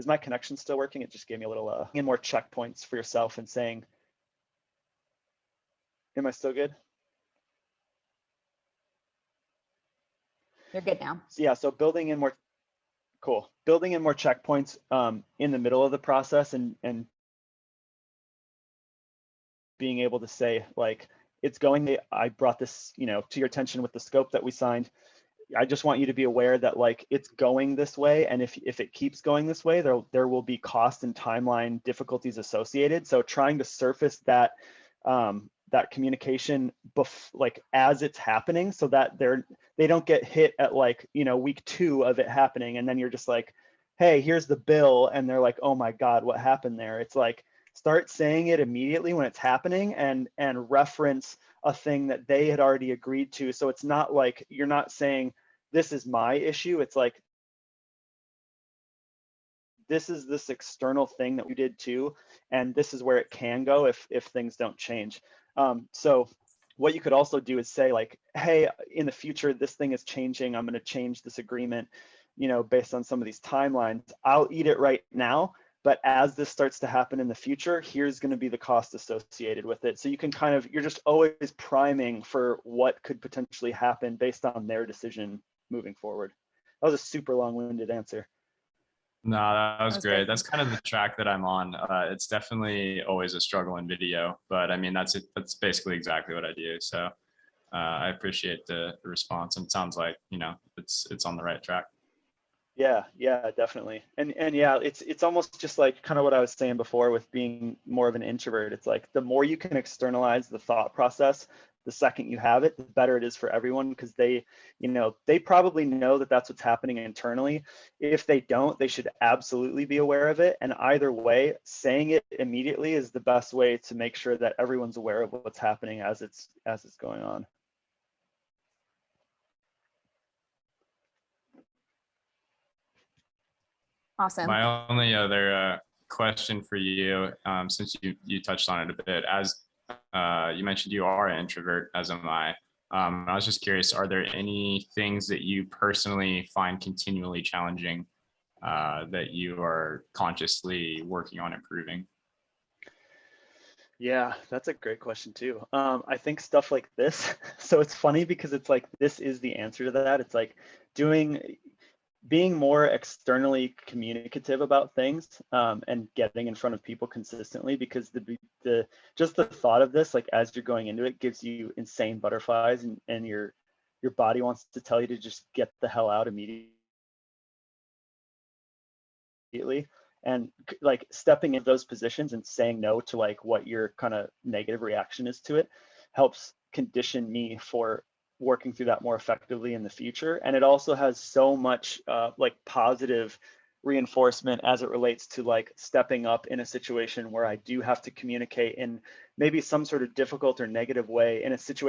is my connection still working? It just gave me a little and more checkpoints for yourself and saying, am I still good? You're good now. So yeah, so building in more, cool. Building in more checkpoints in the middle of the process and being able to say like, it's going, I brought this, you know, to your attention with the scope that we signed. I just want you to be aware that like it's going this way, and if it keeps going this way, there will be cost and timeline difficulties associated. So trying to surface that that communication like as it's happening, so that they don't get hit at like, you know, week 2 of it happening, and then you're just like, hey, here's the bill, and they're like, oh my God, what happened there? It's like, start saying it immediately when it's happening, and reference a thing that they had already agreed to. So it's not like you're not saying this is my issue. It's like, this is this external thing that we did too, and this is where it can go if things don't change. So what you could also do is say like, hey, in the future, this thing is changing. I'm going to change this agreement, you know, based on some of these timelines. I'll eat it right now, but as this starts to happen in the future, here's going to be the cost associated with it. So you can kind of, you're just always priming for what could potentially happen based on their decision moving forward. That was a super long-winded answer. No, that was great. That's kind of the track that I'm on. It's definitely always a struggle in video, but I mean, that's basically exactly what I do. So I appreciate the response, and it sounds like, you know, it's on the right track. Yeah, definitely. And yeah, it's almost just like kind of what I was saying before with being more of an introvert. It's like the more you can externalize the thought process, the second you have it, the better it is for everyone, because they, you know, they probably know that that's what's happening internally. If they don't, they should absolutely be aware of it. And either way, saying it immediately is the best way to make sure that everyone's aware of what's happening as it's going on. Awesome. My only other question for you, since you touched on it a bit, as you mentioned you are an introvert, as am I. I was just curious, are there any things that you personally find continually challenging that you are consciously working on improving? Yeah, that's a great question too. I think stuff like this, so it's funny because it's like, this is the answer to that. It's like being more externally communicative about things and getting in front of people consistently, because just the thought of this, like as you're going into it, gives you insane butterflies, and your body wants to tell you to just get the hell out immediately. And like stepping into those positions and saying no to like what your kind of negative reaction is to it helps condition me for working through that more effectively in the future. And it also has so much like positive reinforcement as it relates to like stepping up in a situation where I do have to communicate in maybe some sort of difficult or negative way, in a situation